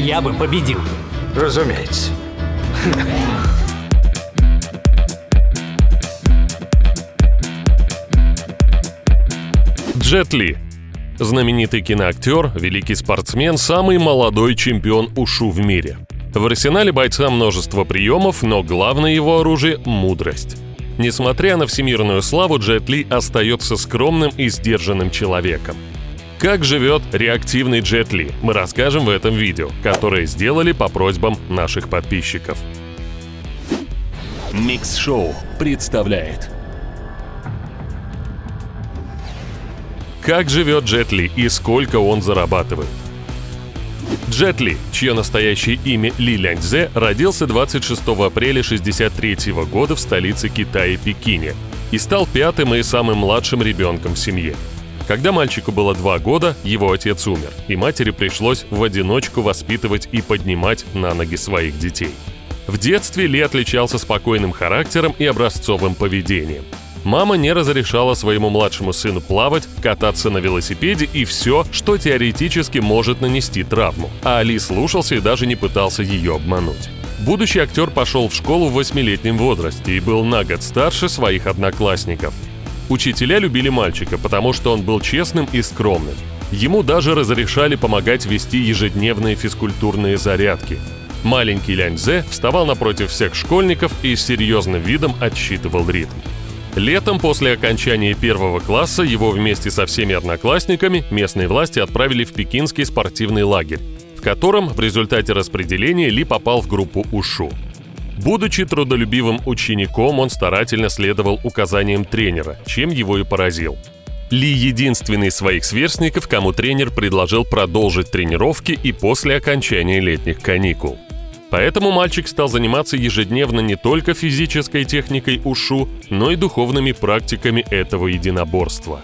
я бы победил. Разумеется. Джет Ли. Знаменитый киноактер, великий спортсмен, самый молодой чемпион ушу в мире. В арсенале бойца множество приемов, но главное его оружие – мудрость. Несмотря на всемирную славу, Джет Ли остается скромным и сдержанным человеком. Как живет реактивный Джет Ли, мы расскажем в этом видео, которое сделали по просьбам наших подписчиков. Микс-шоу представляет. Как живет Джет Ли и сколько он зарабатывает? Джет Ли, чье настоящее имя Ли Ляньцзе, родился 26 апреля 1963 года в столице Китая Пекине и стал пятым и самым младшим ребенком в семье. Когда мальчику было 2 года, его отец умер, и матери пришлось в одиночку воспитывать и поднимать на ноги своих детей. В детстве Ли отличался спокойным характером и образцовым поведением. Мама не разрешала своему младшему сыну плавать, кататься на велосипеде и все, что теоретически может нанести травму. А Ли слушался и даже не пытался ее обмануть. Будущий актер пошел в школу в 8-летнем возрасте и был на год старше своих одноклассников. Учителя любили мальчика, потому что он был честным и скромным. Ему даже разрешали помогать вести ежедневные физкультурные зарядки. Маленький Ляньцзе вставал напротив всех школьников и с серьезным видом отсчитывал ритм. Летом, после окончания 1 класса, его вместе со всеми одноклассниками местные власти отправили в пекинский спортивный лагерь, в котором в результате распределения Ли попал в группу ушу. Будучи трудолюбивым учеником, он старательно следовал указаниям тренера, чем его и поразил. Ли единственный из своих сверстников, кому тренер предложил продолжить тренировки и после окончания летних каникул. Поэтому мальчик стал заниматься ежедневно не только физической техникой ушу, но и духовными практиками этого единоборства.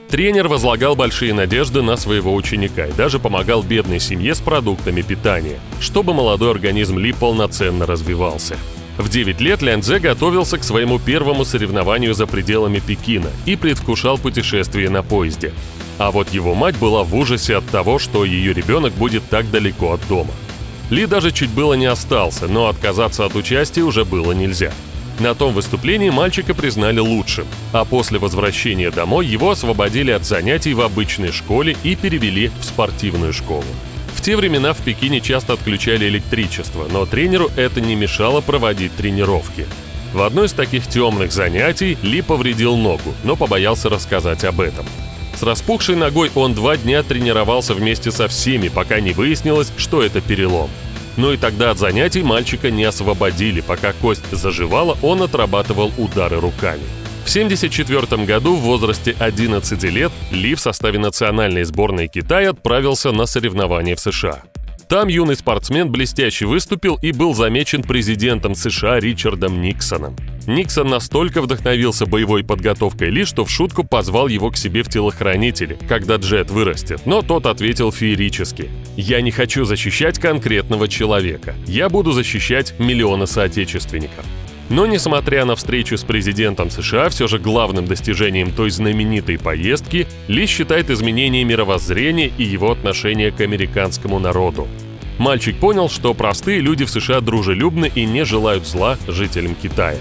Тренер возлагал большие надежды на своего ученика и даже помогал бедной семье с продуктами питания, чтобы молодой организм Ли полноценно развивался. В 9 лет Ляньцзе готовился к своему первому соревнованию за пределами Пекина и предвкушал путешествие на поезде. А вот его мать была в ужасе от того, что ее ребенок будет так далеко от дома. Ли даже чуть было не остался, но отказаться от участия уже было нельзя. На том выступлении мальчика признали лучшим, а после возвращения домой его освободили от занятий в обычной школе и перевели в спортивную школу. В те времена в Пекине часто отключали электричество, но тренеру это не мешало проводить тренировки. В одной из таких темных занятий Ли повредил ногу, но побоялся рассказать об этом. С распухшей ногой он 2 дня тренировался вместе со всеми, пока не выяснилось, что это перелом. Но и тогда от занятий мальчика не освободили, пока кость заживала, он отрабатывал удары руками. В 1974 году в возрасте 11 лет Ли в составе национальной сборной Китая отправился на соревнования в США. Там юный спортсмен блестяще выступил и был замечен президентом США Ричардом Никсоном. Никсон настолько вдохновился боевой подготовкой Ли, что в шутку позвал его к себе в телохранители, когда Джет вырастет, но тот ответил феерически: «Я не хочу защищать конкретного человека, я буду защищать миллионы соотечественников». Но, несмотря на встречу с президентом США, все же главным достижением той знаменитой поездки Ли считает изменение мировоззрения и его отношение к американскому народу. Мальчик понял, что простые люди в США дружелюбны и не желают зла жителям Китая.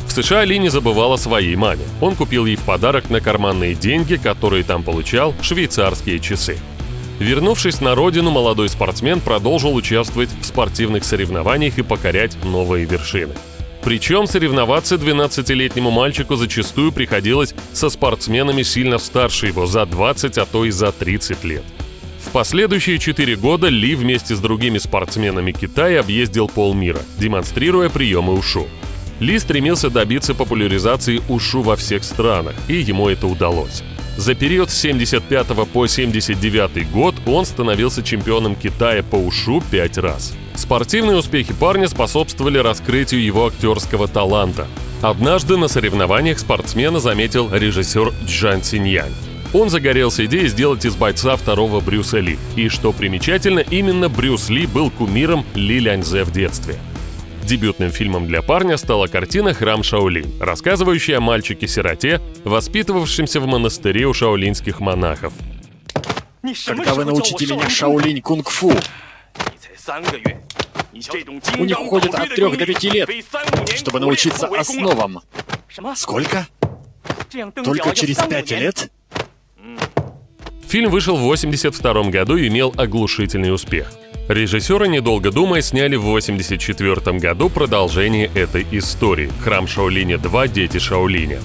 В США Ли не забывал о своей маме. Он купил ей в подарок на карманные деньги, которые там получал, швейцарские часы. Вернувшись на родину, молодой спортсмен продолжил участвовать в спортивных соревнованиях и покорять новые вершины. Причем соревноваться 12-летнему мальчику зачастую приходилось со спортсменами сильно старше его за 20, а то и за 30 лет. В последующие 4 года Ли вместе с другими спортсменами Китая объездил полмира, демонстрируя приемы ушу. Ли стремился добиться популяризации ушу во всех странах, и ему это удалось. За период с 1975 по 1979 год он становился чемпионом Китая по ушу 5 раз. Спортивные успехи парня способствовали раскрытию его актерского таланта. Однажды на соревнованиях спортсмена заметил режиссер Чжан Синьянь. Он загорелся идеей сделать из бойца второго Брюса Ли. И, что примечательно, именно Брюс Ли был кумиром Ли Ляньцзе в детстве. Дебютным фильмом для парня стала картина «Храм Шаолинь», рассказывающая о мальчике-сироте, воспитывавшемся в монастыре у шаолиньских монахов. Когда вы научите меня шаолинь кунг-фу? У них уходит от 3 до 5 лет, чтобы научиться основам. Сколько? Только через 5 лет? Фильм вышел в 1982 году и имел оглушительный успех. Режиссеры, недолго думая, сняли в 1984 году продолжение этой истории «Храм Шаолиня 2. Дети Шаолиня».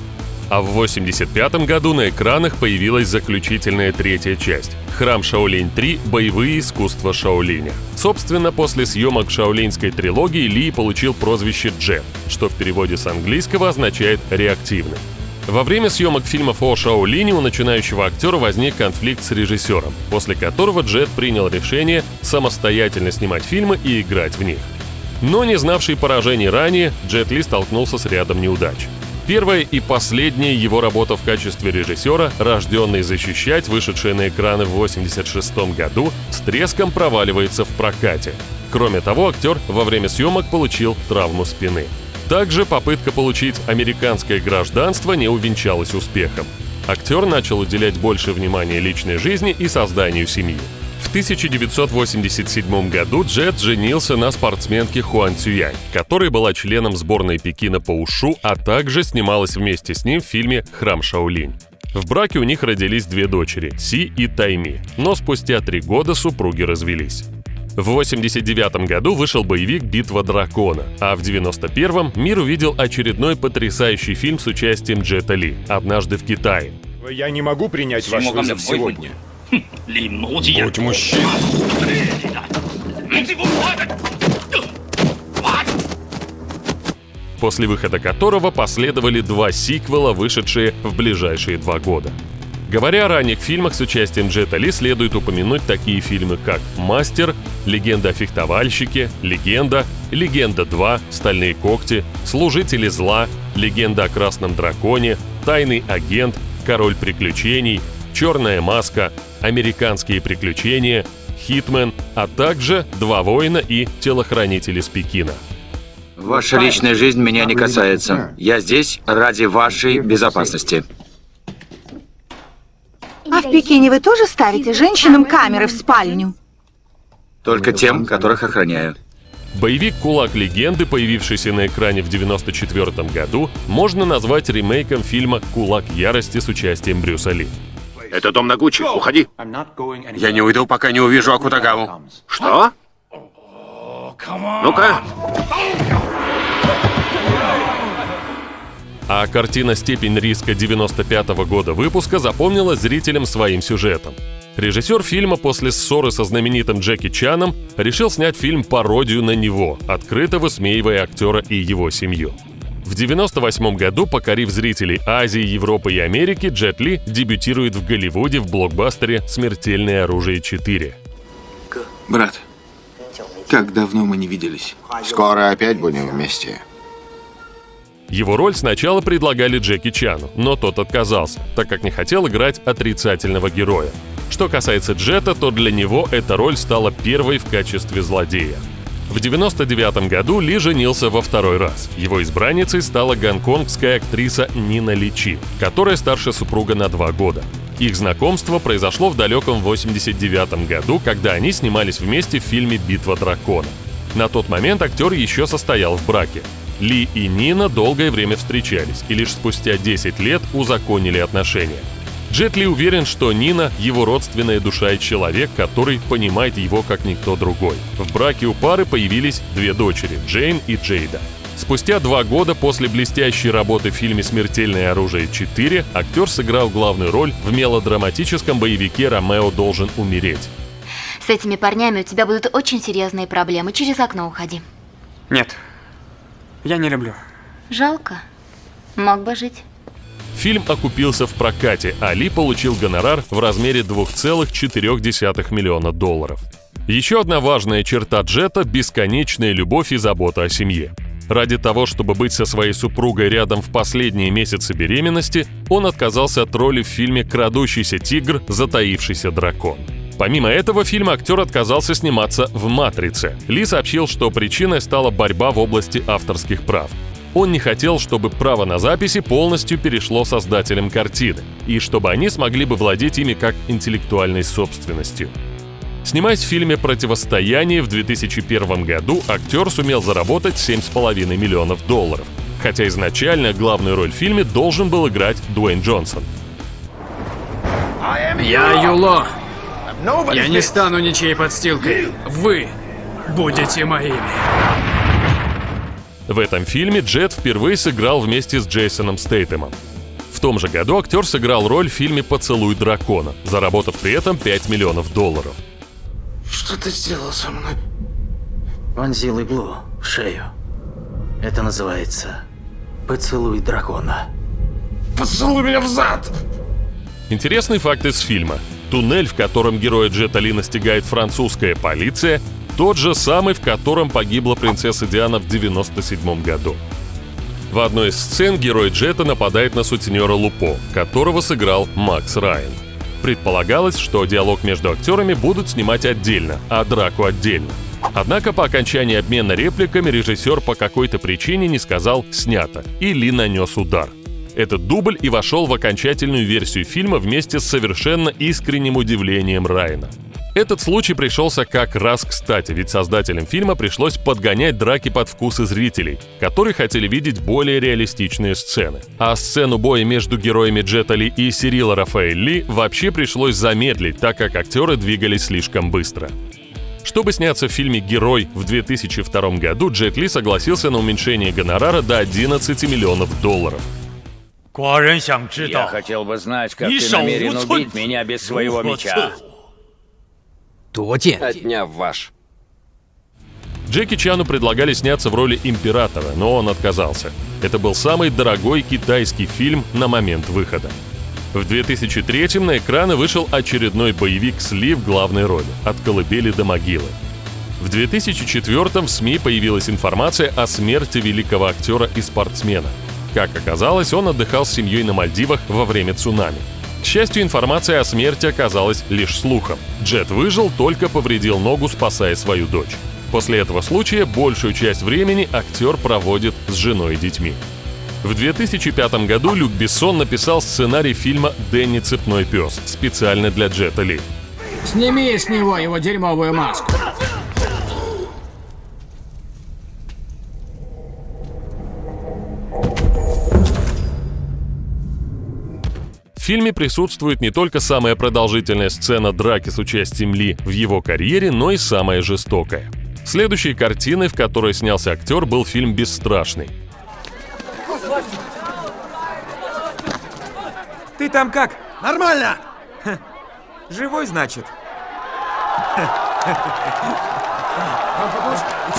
А в 1985 году на экранах появилась заключительная 3-я часть «Храм Шаолинь 3. Боевые искусства Шаолиня». Собственно, после съемок шаолиньской трилогии Ли получил прозвище Джет, что в переводе с английского означает «реактивный». Во время съемок фильмов о Шаолине у начинающего актера возник конфликт с режиссером, после которого Джет принял решение самостоятельно снимать фильмы и играть в них. Но не знавший поражений ранее, Джет Ли столкнулся с рядом неудач. Первая и последняя его работа в качестве режиссера, «Рожденный защищать», вышедшая на экраны в 1986 году, с треском проваливается в прокате. Кроме того, актер во время съемок получил травму спины. Также попытка получить американское гражданство не увенчалась успехом. Актер начал уделять больше внимания личной жизни и созданию семьи. В 1987 году Джет женился на спортсменке Хуан Цюянь, которая была членом сборной Пекина по ушу, а также снималась вместе с ним в фильме «Храм Шаолинь». В браке у них родились 2 дочери – Си и Тайми, но спустя 3 года супруги развелись. В 1989 году вышел боевик «Битва дракона», а в 1991 мир увидел очередной потрясающий фильм с участием Джета Ли «Однажды в Китае». Я не могу принять ваш вызов сегодня. Будь мужчиной. После выхода которого последовали 2 сиквела, вышедшие в ближайшие 2 года. Говоря о ранних фильмах с участием Джета Ли, следует упомянуть такие фильмы, как «Мастер», «Легенда о фехтовальщике», «Легенда», «Легенда 2», «Стальные когти», «Служители зла», «Легенда о красном драконе», «Тайный агент», «Король приключений», «Черная маска», «Американские приключения», «Хитмен», а также «Два воина» и «Телохранители с Пекина». Ваша личная жизнь меня не касается. Я здесь ради вашей безопасности. А в Пекине вы тоже ставите женщинам камеры в спальню? Только тем, которых охраняю. Боевик «Кулак легенды», появившийся на экране в 1994 году, можно назвать ремейком фильма «Кулак ярости» с участием Брюса Ли. Это дом Нагучи. Уходи. Я не уйду, пока не увижу Акутагаву. Что? Ну-ка. А картина «Степень риска» 1995 года выпуска запомнилась зрителям своим сюжетом. Режиссер фильма после ссоры со знаменитым Джеки Чаном решил снять фильм-пародию на него, открыто высмеивая актера и его семью. В 1998 году, покорив зрителей Азии, Европы и Америки, Джет Ли дебютирует в Голливуде в блокбастере «Смертельное оружие 4». Брат, как давно мы не виделись? Скоро опять будем вместе. Его роль сначала предлагали Джеки Чану, но тот отказался, так как не хотел играть отрицательного героя. Что касается Джета, то для него эта роль стала первой в качестве злодея. В 1999 году Ли женился во 2-й раз. Его избранницей стала гонконгская актриса Нина Ли Чи, которая старше супруга на 2 года. Их знакомство произошло в далеком 1989 году, когда они снимались вместе в фильме «Битва дракона». На тот момент актер еще состоял в браке. Ли и Нина долгое время встречались и лишь спустя 10 лет узаконили отношения. Джет Ли уверен, что Нина – его родственная душа и человек, который понимает его как никто другой. В браке у пары появились 2 дочери – Джейн и Джейда. Спустя 2 года после блестящей работы в фильме «Смертельное оружие 4» актер сыграл главную роль в мелодраматическом боевике «Ромео должен умереть». С этими парнями у тебя будут очень серьезные проблемы. Через окно уходи. Нет, я не люблю. Жалко. Мог бы жить. Фильм окупился в прокате, а Ли получил гонорар в размере $2,4 миллиона. Еще одна важная черта Джета – бесконечная любовь и забота о семье. Ради того, чтобы быть со своей супругой рядом в последние месяцы беременности, он отказался от роли в фильме «Крадущийся тигр. Затаившийся дракон». Помимо этого фильма актер отказался сниматься в «Матрице». Ли сообщил, что причиной стала борьба в области авторских прав. Он не хотел, чтобы право на записи полностью перешло создателям картины, и чтобы они смогли бы владеть ими как интеллектуальной собственностью. Снимаясь в фильме «Противостояние» в 2001 году, актер сумел заработать $7,5 миллионов, хотя изначально главную роль в фильме должен был играть Дуэйн Джонсон. Я Юло. Я не стану ничьей подстилкой. Вы будете моими. В этом фильме Джет впервые сыграл вместе с Джейсоном Стейтемом. В том же году актер сыграл роль в фильме «Поцелуй дракона», заработав при этом $5 миллионов. Что ты сделал со мной? Вонзил иглу в шею. Это называется «Поцелуй дракона». Поцелуй меня в зад! Интересный факт из фильма. Туннель, в котором героя Джета Ли настигает французская полиция, тот же самый, в котором погибла принцесса Диана в 1997 году. В одной из сцен герой Джета нападает на сутенера Лупо, которого сыграл Макс Райан. Предполагалось, что диалог между актерами будут снимать отдельно, а драку отдельно. Однако по окончании обмена репликами режиссер по какой-то причине не сказал «снято», и Ли нанес удар. Этот дубль и вошел в окончательную версию фильма вместе с совершенно искренним удивлением Райана. Этот случай пришелся как раз кстати, ведь создателям фильма пришлось подгонять драки под вкусы зрителей, которые хотели видеть более реалистичные сцены. А сцену боя между героями Джета Ли и Сирила Рафаэль Ли вообще пришлось замедлить, так как актеры двигались слишком быстро. Чтобы сняться в фильме «Герой» в 2002 году, Джет Ли согласился на уменьшение гонорара до $11 миллионов. Я хотел бы знать, как ты намерен убить меня без своего меча. Отняв ваш. Джеки Чану предлагали сняться в роли императора, но он отказался. Это был самый дорогой китайский фильм на момент выхода. В 2003-м на экраны вышел очередной боевик с Ли в главной роли «От колыбели до могилы». В 2004-м в СМИ появилась информация о смерти великого актера и спортсмена. Как оказалось, он отдыхал с семьей на Мальдивах во время цунами. К счастью, информация о смерти оказалась лишь слухом. Джет выжил, только повредил ногу, спасая свою дочь. После этого случая большую часть времени актер проводит с женой и детьми. В 2005 году Люк Бессон написал сценарий фильма «Дэнни Цепной пес» специально для Джета Ли. Сними с него его дерьмовую маску. В фильме присутствует не только самая продолжительная сцена драки с участием Ли в его карьере, но и самая жестокая. Следующей картиной, в которой снялся актер, был фильм «Бесстрашный». Ты там как? Нормально! Живой, значит?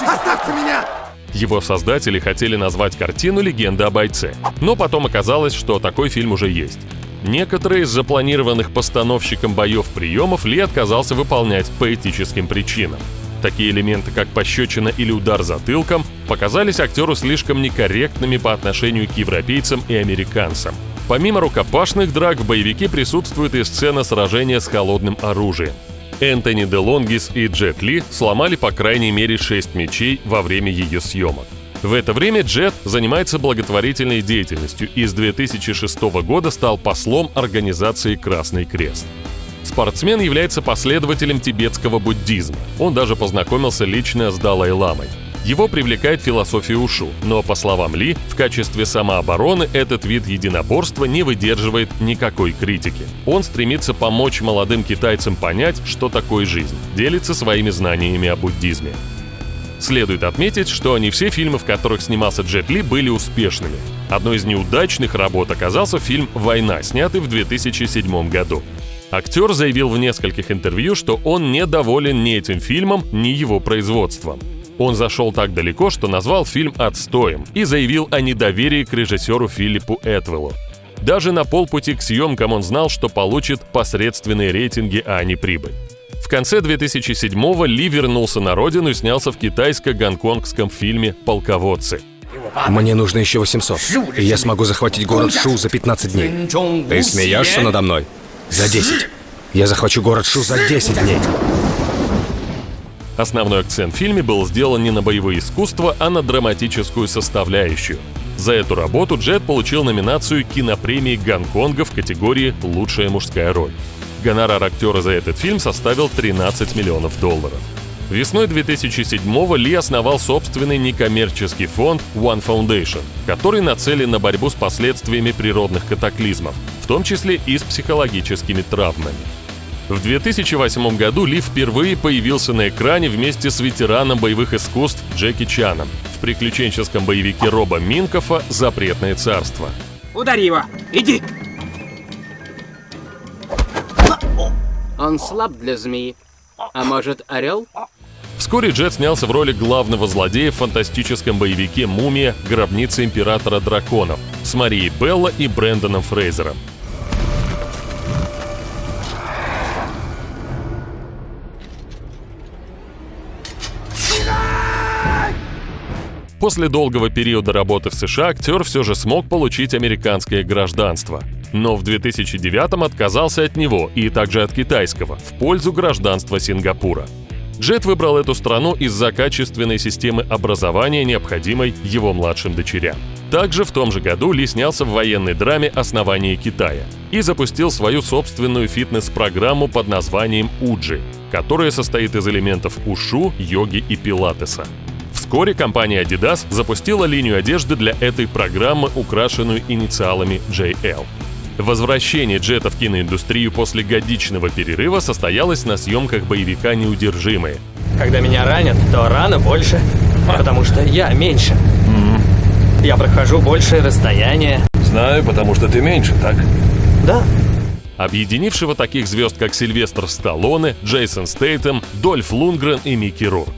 Оставьте меня! Его создатели хотели назвать картину «Легенда о бойце», но потом оказалось, что такой фильм уже есть. Некоторые из запланированных постановщиком боев приемов Ли отказался выполнять по этическим причинам. Такие элементы, как пощечина или удар затылком, показались актеру слишком некорректными по отношению к европейцам и американцам. Помимо рукопашных драк в боевике присутствует и сцена сражения с холодным оружием. Энтони Де Лонгис и Джет Ли сломали по крайней мере 6 мечей во время ее съемок. В это время Джет занимается благотворительной деятельностью и с 2006 года стал послом организации «Красный крест». Спортсмен является последователем тибетского буддизма. Он даже познакомился лично с Далай-ламой. Его привлекает философия ушу, но, по словам Ли, в качестве самообороны этот вид единоборства не выдерживает никакой критики. Он стремится помочь молодым китайцам понять, что такое жизнь, делится своими знаниями о буддизме. Следует отметить, что не все фильмы, в которых снимался Джет Ли, были успешными. Одной из неудачных работ оказался фильм «Война», снятый в 2007 году. Актер заявил в нескольких интервью, что он недоволен ни этим фильмом, ни его производством. Он зашел так далеко, что назвал фильм отстоем и заявил о недоверии к режиссеру Филиппу Этвеллу. Даже на полпути к съемкам он знал, что получит посредственные рейтинги, а не прибыль. В конце 2007-го Ли вернулся на родину и снялся в китайско-гонконгском фильме «Полководцы». Мне нужно еще 800, и я смогу захватить город Шу за 15 дней. Ты смеешься надо мной? За 10. Я захвачу город Шу за 10 дней. Основной акцент в фильме был сделан не на боевые искусства, а на драматическую составляющую. За эту работу Джет получил номинацию кинопремии Гонконга в категории «Лучшая мужская роль». Гонорар актера за этот фильм составил $13 миллионов. Весной 2007-го Ли основал собственный некоммерческий фонд One Foundation, который нацелен на борьбу с последствиями природных катаклизмов, в том числе и с психологическими травмами. В 2008 году Ли впервые появился на экране вместе с ветераном боевых искусств Джеки Чаном в приключенческом боевике Роба Минкоффа «Запретное царство». Удари его! Иди! Он слаб для змеи. А может, орел? Вскоре Джет снялся в роли главного злодея в фантастическом боевике «Мумия. Гробница императора драконов» с Марией Белло и Брэндоном Фрейзером. После долгого периода работы в США актер все же смог получить американское гражданство. Но в 2009-м отказался от него и также от китайского в пользу гражданства Сингапура. Джет выбрал эту страну из-за качественной системы образования, необходимой его младшим дочерям. Также в том же году Ли снялся в военной драме «Основание Китая» и запустил свою собственную фитнес-программу под названием «Уджи», которая состоит из элементов ушу, йоги и пилатеса. Вскоре компания Adidas запустила линию одежды для этой программы, украшенную инициалами JL. Возвращение Джета в киноиндустрию после годичного перерыва состоялось на съемках боевика «Неудержимые». Когда меня ранят, то рана больше, потому что я меньше. Я прохожу большее расстояние. Знаю, потому что ты меньше, так? Да. Объединившего таких звезд, как Сильвестр Сталлоне, Джейсон Стейтем, Дольф Лундгрен и Микки Рурк.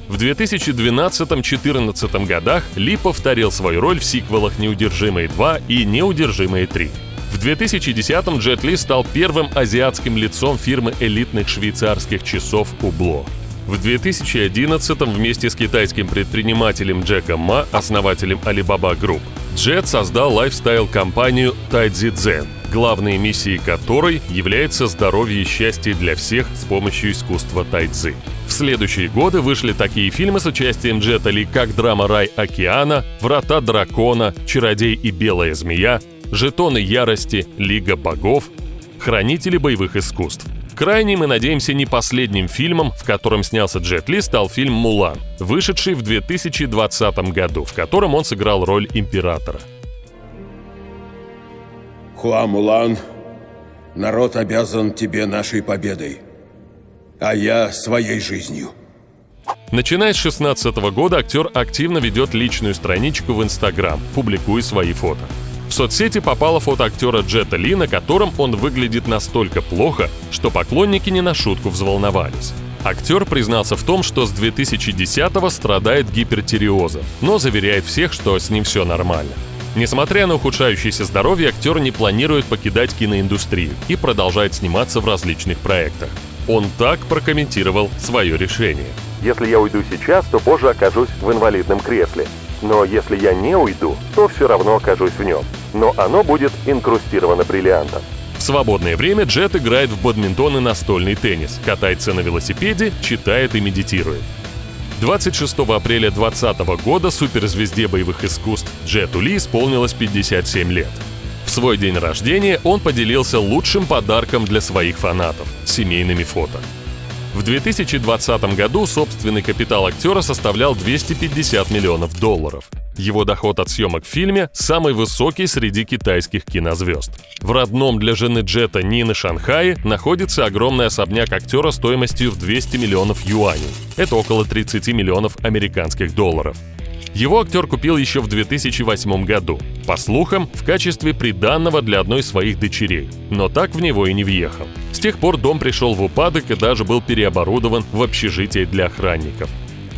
В 2012-2014 годах Ли повторил свою роль в сиквелах «Неудержимые 2» и «Неудержимые 3». В 2010-м Джет Ли стал первым азиатским лицом фирмы элитных швейцарских часов Hublot. В 2011-м вместе с китайским предпринимателем Джеком Ма, основателем Alibaba Group, Джет создал лайфстайл-компанию Тайцзи Цзэн, главной миссией которой является здоровье и счастье для всех с помощью искусства тайцзи. В следующие годы вышли такие фильмы с участием Джета Ли, как драма «Рай океана», «Врата дракона», «Чародей и белая змея», «Жетоны ярости», «Лига богов», «Хранители боевых искусств». Крайним и, надеемся, не последним фильмом, в котором снялся Джет Ли, стал фильм «Мулан», вышедший в 2020 году, в котором он сыграл роль императора. Хуа Мулан, народ обязан тебе нашей победой, а я своей жизнью. Начиная с 2016 года актер активно ведет личную страничку в Instagram, публикуя свои фото. В соцсети попало фото актера Джета Ли, на котором он выглядит настолько плохо, что поклонники не на шутку взволновались. Актер признался в том, что с 2010-го страдает гипертиреозом, но заверяет всех, что с ним все нормально. Несмотря на ухудшающееся здоровье, актер не планирует покидать киноиндустрию и продолжает сниматься в различных проектах. Он так прокомментировал свое решение. «Если я уйду сейчас, то позже окажусь в инвалидном кресле. Но если я не уйду, то все равно окажусь в нем. Но оно будет инкрустировано бриллиантом». В свободное время Джет играет в бадминтон и настольный теннис, катается на велосипеде, читает и медитирует. 26 апреля 2020 года суперзвезде боевых искусств Джету Ли исполнилось 57 лет. В свой день рождения он поделился лучшим подарком для своих фанатов – семейными фото. В 2020 году собственный капитал актера составлял $250 миллионов. Его доход от съемок в фильме самый высокий среди китайских кинозвезд. В родном для жены Джета Нины Шанхае находится огромный особняк актера стоимостью в 200 миллионов юаней. Это около 30 миллионов американских долларов. Его актер купил еще в 2008 году, по слухам, в качестве приданного для одной из своих дочерей, но так в него и не въехал. С тех пор дом пришел в упадок и даже был переоборудован в общежитие для охранников.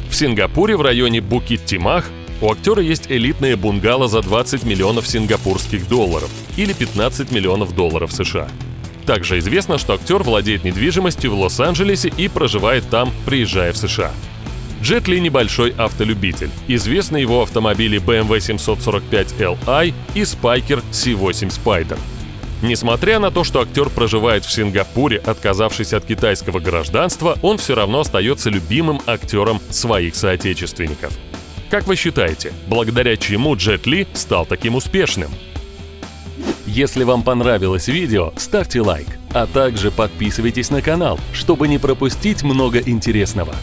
В Сингапуре в районе Букит-Тимах у актера есть элитное бунгало за 20 миллионов сингапурских долларов или 15 миллионов долларов США. Также известно, что актер владеет недвижимостью в Лос-Анджелесе и проживает там, приезжая в США. Джет Ли небольшой автолюбитель. Известны его автомобили BMW 745 Li и Spyker C8 Spider. Несмотря на то, что актер проживает в Сингапуре, отказавшись от китайского гражданства, он все равно остается любимым актером своих соотечественников. Как вы считаете, благодаря чему Джет Ли стал таким успешным? Если вам понравилось видео, ставьте лайк. А также подписывайтесь на канал, чтобы не пропустить много интересного.